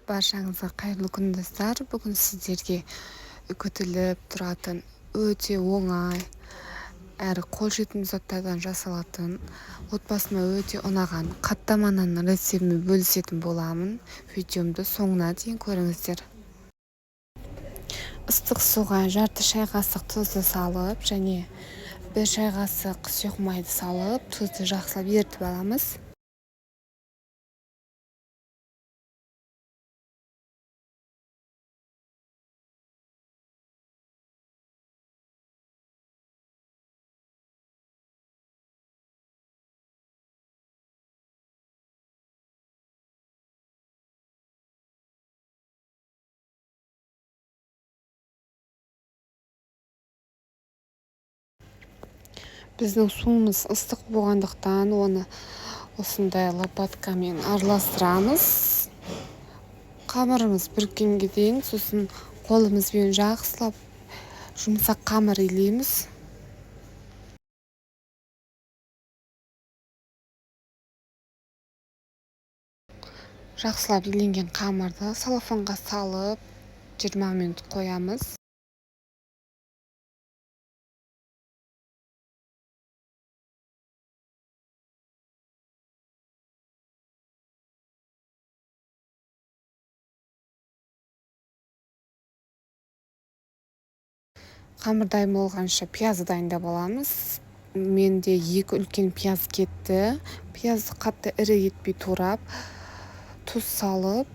Баршаңызға қайырлы күн достар. Бүгін сіздерге күтіліп тұратын өте оңай әрі қолжетімді заттардан жасалатын отбасыма өте ұнаған қаттама нанның рецептімен бөлісетін боламын. Видеомды соңына дейін көріңіздер. Ыстық суға жарты шай қасық тұзды салып және 1 шай қасық сұйық майды салып тұзды жақсылап ерітіп аламыз. Біздің суымыз ыстық болғандықтан оны осындай лопаткамен араластырамыз. Қамырымыз біріккенге дейін, сосын қолымызбен жақсылап жұмсақ қамыр илейміз. Жақсылап иленген қамырды салафанға салып 20 минут қоямыз. Қамыр дайын болғанша пиязды дайындап аламыз. Менде 2 үлкен пияз кетті. Пиязды қатты ірі етпей турап, тұз салып,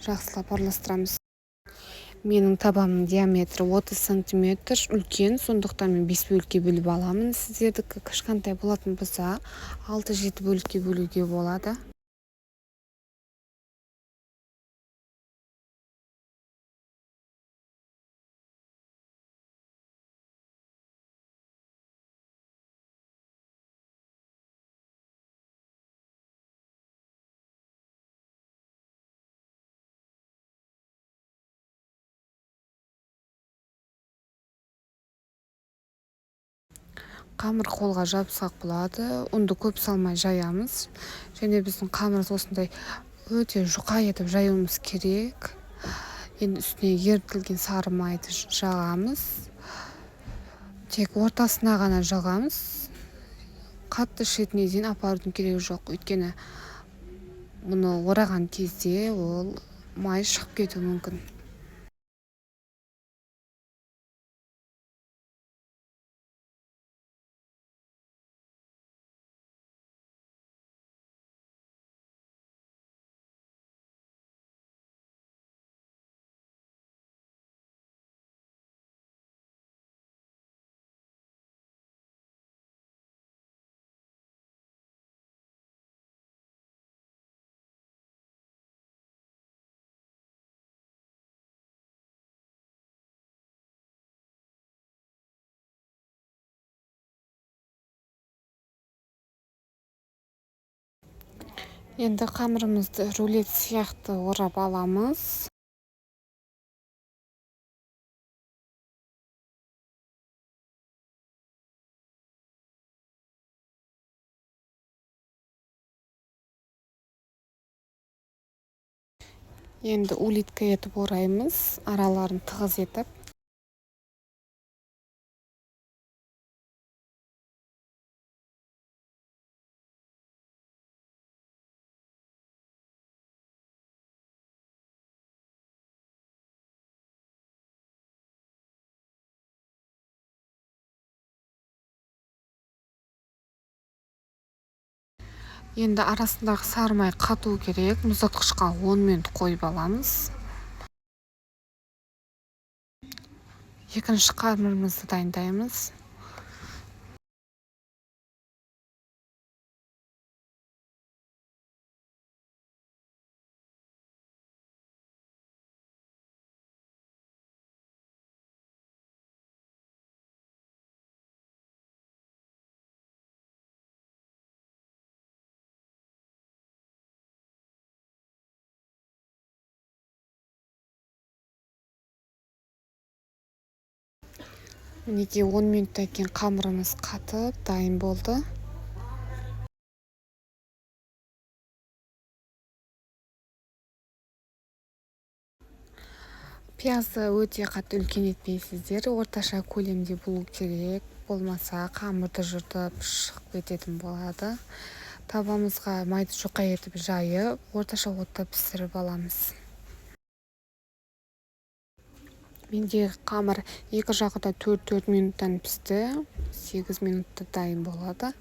жақсылап араластырамыз. Менің табамның диаметрі 30 сантиметр үлкен, сондықтан мен 5 бөлікке бөліп аламын. Сіздердікі кішкентай болатын болса 6-7 бөлікке бөлуге болады. Қамыр қолға жабысқақ болады. Ұнды көп салмай жаямыз. Және біздің қамырды осындай өте жұқа етіп жаюымыз керек. Енді үстіне ерітілген сары майды жағамыз. Тек ортасына ғана жағамыз. Қатты шетіне дейін апарудың керегі жоқ. Өйткені мұны ораған кезде ол май шығып кетуі мүмкін. Енді қамырымызды рулет сияқты орап аламыз. Енді улитка етіп ораймыз, араларын тығыз етіп. Енді арасындағы сары май қату керек. Мұздатқышқа 10 минут қойып аламыз. Екінші қамырымызды дайындаймыз. Мінекей 10 минуттан кейін қамырымыз қатып дайын болды. Пиязды өте қатты үлкен етпейсіздер, орташа көлемде болу керек, болмаса қамырды жыртып шығып кететін болады. Табамызға майды жұқа етіп жайып, орташа отта пісіріп аламыз. Менде қамыр екі жағы да 4 минуттан пісті, 8 минутта дайын болады.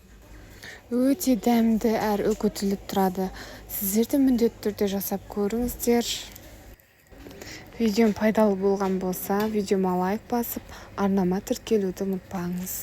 Өте дәмді әрі үгітіліп тұрады. Сіздер де міндетті түрде жасап көріңіздер. Видеом пайдалы болған болса, видеома лайк басып, арнама тіркелуді ұмытпаңыз.